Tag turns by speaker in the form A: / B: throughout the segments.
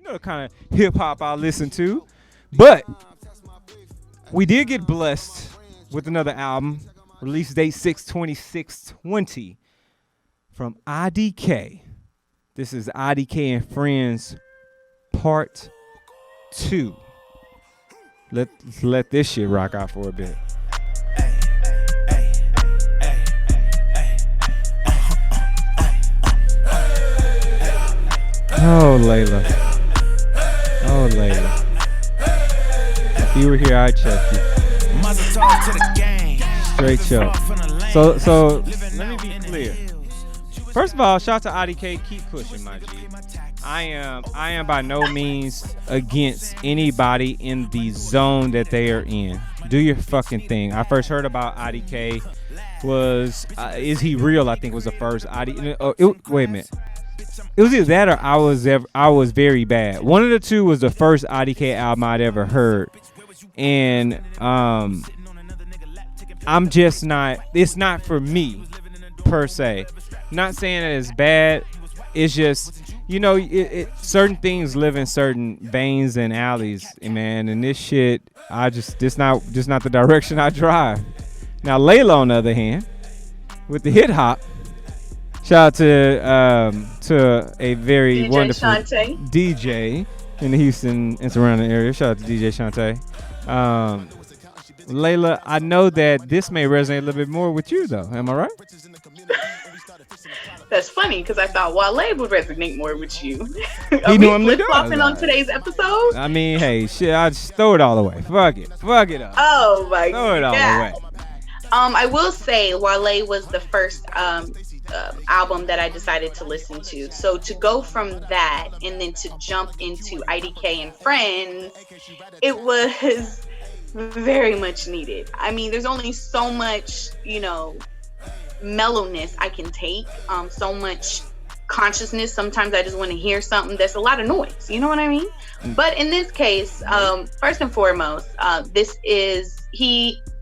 A: know the kind of hip hop I listen to. But we did get blessed with another album, release date 6/26/20 from IDK. This is IDK and Friends Part 2. Let's let this shit rock out for a bit. Oh, Layla. Oh, Layla. If you were here, I'd check you. Straight up. So let me be clear. First of all, shout out to IDK. Keep pushing, my G. I am by no means against anybody in the zone that they are in. Do your fucking thing. I first heard about IDK was Is He Real? I think was the first IDK. Wait a minute. It was either that or I was Very Bad. One of the two was the first IDK album I'd ever heard, and I'm just not. It's not for me per se. Not saying that it's bad. It's just, you know, certain things live in certain veins and alleys, man. And this shit, this not the direction I drive. Now Layla, on the other hand, with the hip hop. Shout out to a very DJ wonderful Shantae. DJ in the Houston and surrounding area. Shout out to DJ Shantae. Layla, I know that this may resonate a little bit more with you, though. Am I right?
B: That's funny because I thought Wale would resonate more with you.
A: He normally does.
B: Flip-flopping on today's episode.
A: I mean, hey, shit, I just throw it all away. Fuck it up.
B: Oh my god.
A: Throw it all away.
B: I will say Wale was the first album that I decided to listen to. So to go from that and then to jump into IDK and Friends, it was very much needed. I mean, there's only so much, you know, mellowness I can take, so much consciousness. Sometimes I just want to hear something that's a lot of noise, you know what I mean? But in this case, first and foremost,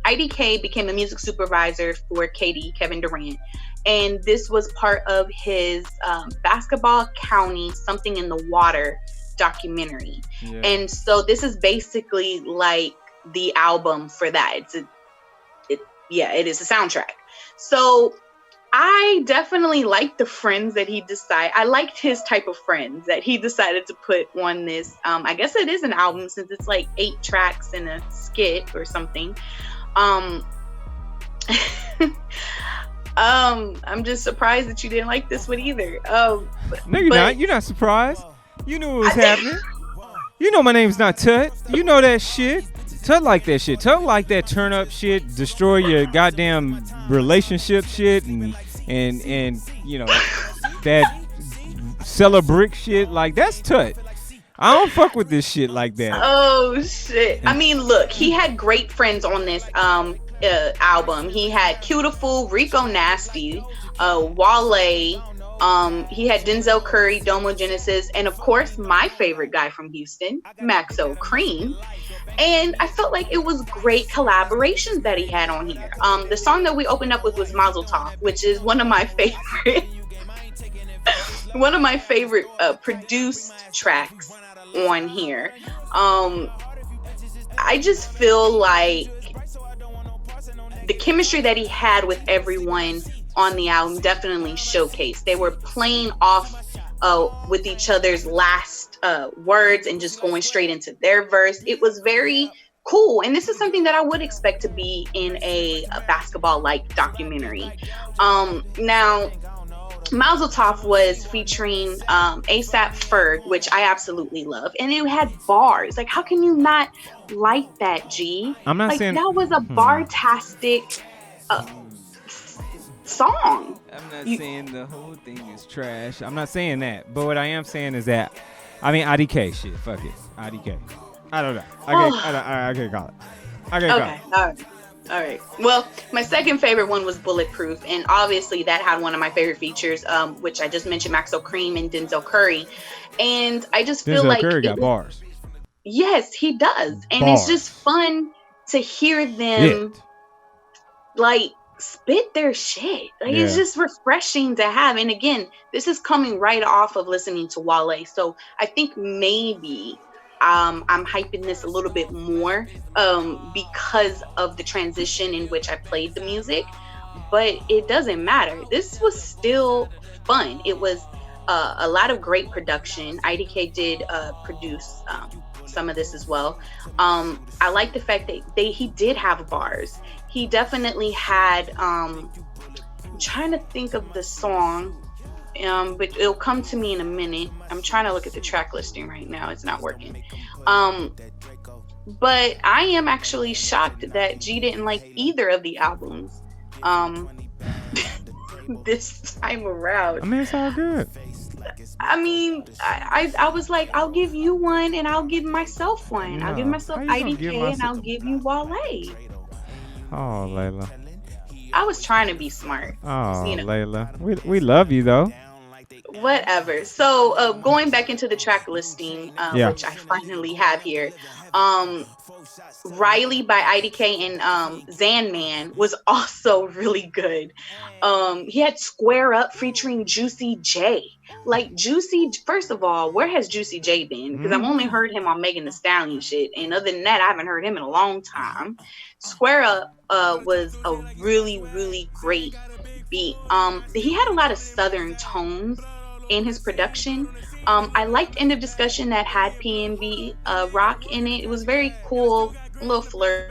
B: IDK became a music supervisor for Kevin Durant, and this was part of his Basketball County Something in the Water documentary. Yeah. And so this is basically like the album for that. It is a soundtrack. So I definitely liked the friends that he decided. I liked his type of friends that he decided to put on this. I guess it is an album since it's like 8 tracks and a skit or something. I'm just surprised that you didn't like this one either.
A: No, you're not. You're not surprised. You knew what was happening. You know my name's not Tut. You know that shit. Tut like that shit. Tut like that turn up shit, destroy your goddamn relationship shit, and you know that sell a brick shit. Like that's Tut. I don't fuck with this shit like that.
B: Oh shit. I mean, look, he had great friends on this album. He had Cutiful, Rico Nasty, Wale, he had Denzel Curry, Domo Genesis, and of course my favorite guy from Houston, Maxo Cream. And I felt like it was great collaborations that he had on here. The song that we opened up with was Mazel Tov, which is one of my favorite produced tracks on here. I just feel like the chemistry that he had with everyone on the album definitely showcased. They were playing off with each other's last words and just going straight into their verse. It was very cool, and this is something that I would expect to be in a basketball-like documentary. Now, Mazel Tov was featuring ASAP Ferg, which I absolutely love, and it had bars. Like, how can you not like that, G?
A: I'm not saying
B: that was a bar-tastic song.
A: I'm not saying the whole thing is trash. I'm not saying that, but what I am saying is that, I mean, IDK shit. Fuck it, IDK. I don't know. I can't call it.
B: All right. Well, my second favorite one was Bulletproof, and obviously that had one of my favorite features, which I just mentioned, Maxo Cream and Denzel Curry. And I just feel like
A: Denzel Curry got bars.
B: Yes, he does, and it's just fun to hear them like spit their shit. Like,
A: Yeah.
B: it's just refreshing to have. And again, this is coming right off of listening to Wale. So I think maybe I'm hyping this a little bit more because of the transition in which I played the music. But it doesn't matter. This was still fun. It was a lot of great production. IDK did produce some of this as well. I like the fact that he did have bars. He definitely had. I'm trying to think of the song, but it'll come to me in a minute. I'm trying to look at the track listing right now. It's not working. But I am actually shocked that G didn't like either of the albums this time around.
A: I mean, it's all good.
B: I mean, I was like, I'll give you one and I'll give myself one.
A: No.
B: I'll give myself
A: How you gonna
B: IDK
A: give
B: and
A: myself-
B: I'll give you Wale.
A: Oh, Layla.
B: I was trying to be smart.
A: Oh,
B: You know.
A: Layla. We love you though.
B: Whatever. So going back into the track listing,
A: Yeah.
B: which I finally have here, Riley by IDK and Zanman was also really good. He had Square Up featuring Juicy J. Like Juicy, first of all, where has Juicy J been? Because I've only heard him on Megan Thee Stallion shit, and other than that, I haven't heard him in a long time. Square Up was a really, really great beat. He had a lot of southern tones in his production. I liked End of Discussion that had PNB rock in it. It was very cool, a little flirt.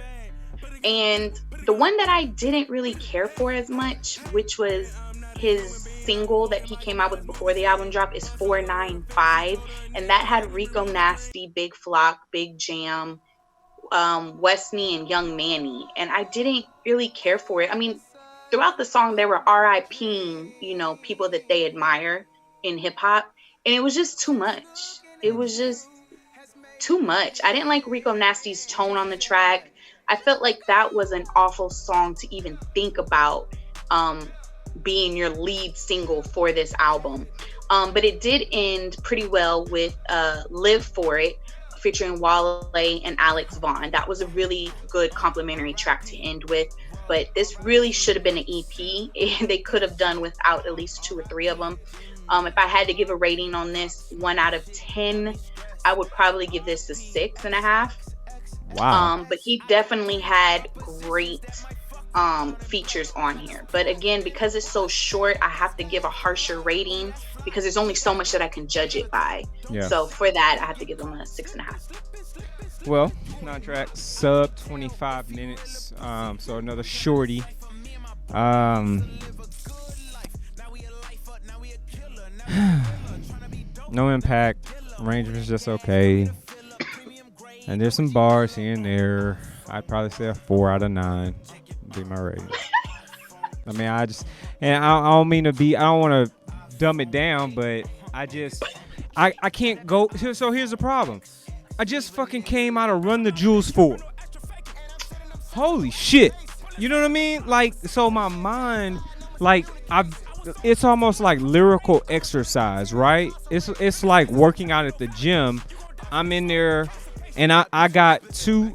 B: And the one that I didn't really care for as much, which was his single that he came out with before the album drop, is 495. And that had Rico Nasty, Big Flock, Big Jam, Westney, and Young Manny. And I didn't really care for it. I mean, throughout the song, they were RIPing, people that they admire in hip hop. And it was just too much. It was just too much. I didn't like Rico Nasty's tone on the track. I felt like that was an awful song to even think about being your lead single for this album. But it did end pretty well with Live For It featuring Wale and Alex Vaughn. That was a really good complimentary track to end with. But this really should have been an EP. They could have done without at least 2 or 3 of them. If I had to give a rating on this, 1 out of 10, I would probably give this a 6.5.
A: Wow.
B: But he definitely had great features on here. But again, because it's so short, I have to give a harsher rating because there's only so much that I can judge it by.
A: Yeah.
B: So for that, I have to give him a 6.5.
A: Well, non-track sub 25 minutes. So another shorty. No impact. Range was just okay. And there's some bars here and there. I'd probably say a 4 out of 9 would be my rating. I mean, I don't mean to be, I don't want to dumb it down, but I can't go. So here's the problem. I just fucking came out of Run the Jewels 4. Holy shit. You know what I mean? Like, so my mind, like, it's almost like lyrical exercise, right? It's like working out at the gym. I'm in there and I got two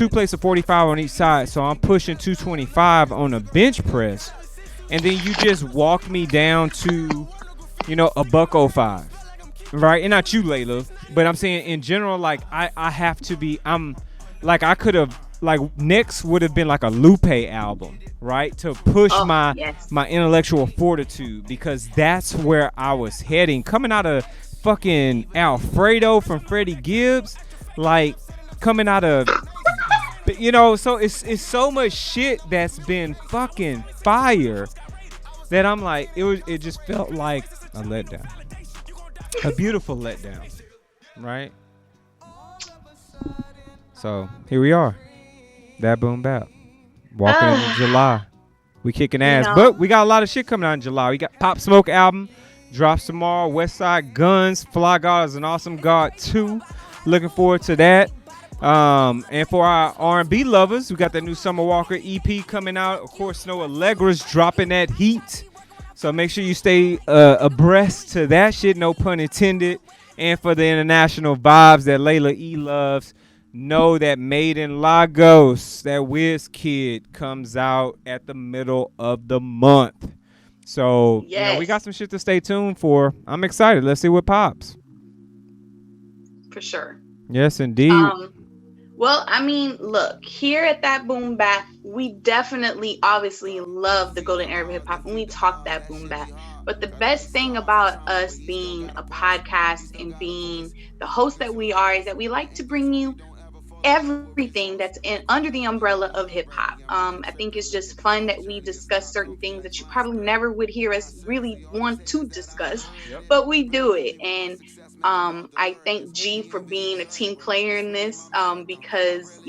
A: plates of 45 on each side, so I'm pushing 225 on a bench press, and then you just walk me down to, a $105, right? And not you, Layla, but I'm saying in general, like I have to be. I'm like I could have. Like next would have been like a Lupe album, right? To push my intellectual fortitude, because that's where I was heading. Coming out of fucking Alfredo from Freddie Gibbs, like coming out of, so it's so much shit that's been fucking fire that I'm like, it just felt like a letdown, a beautiful letdown, right? So here we are. That Boom Bap. Walking into July. We kicking ass. But we got a lot of shit coming out in July. We got Pop Smoke album. Drops tomorrow. West Side Guns. Fly God is an Awesome God 2. Looking forward to that. And for our R&B lovers, we got that new Summer Walker EP coming out. Of course, Snow Allegra's dropping that heat. So make sure you stay abreast to that shit. No pun intended. And for the international vibes that Layla E loves, know that Made in Lagos, that Wiz Kid, comes out at the middle of the month. So, we got
B: Yes,
A: some shit to stay tuned for. I'm excited. Let's see what pops.
B: for sure.
A: Yes, indeed.
B: Well, I mean, look, here at That Boom Bap, we definitely, obviously love the golden era of hip hop, and we talk that boom bap. But the best thing about us being a podcast and being the host that we are is that we like to bring you everything that's under the umbrella of hip hop. I think it's just fun that we discuss certain things that you probably never would hear us really want to discuss, but we do it. And I thank G for being a team player in this, because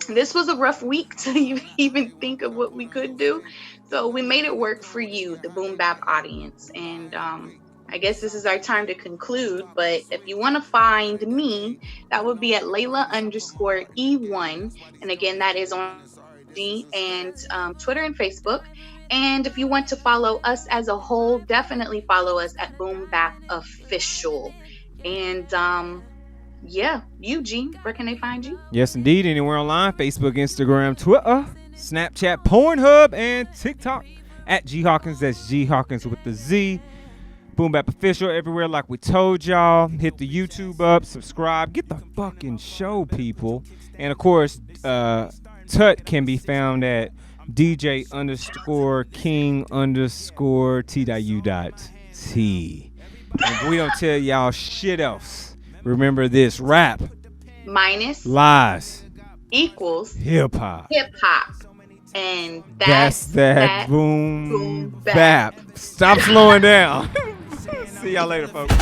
B: this was a rough week to even think of what we could do. So we made it work for you, the Boom Bap audience. And I guess this is our time to conclude. But if you want to find me, that would be at Layla_E1. And again, that is on G and Twitter and Facebook. And if you want to follow us as a whole, definitely follow us at Boom Bap Official. And Eugene, where can they find you?
A: Yes, indeed. Anywhere online, Facebook, Instagram, Twitter, Snapchat, Pornhub, and TikTok at G Hawkins. That's G Hawkins with the Z. Boom Bap Official everywhere, like we told y'all. Hit the YouTube up, subscribe, get the fucking show, people. And of course, Tut can be found at DJ_King_T.U.T. And we don't tell y'all shit else. Remember this: rap
B: minus
A: lies
B: equals
A: hip hop.
B: And
A: that's that boom bap. Stop slowing down. See y'all later, folks.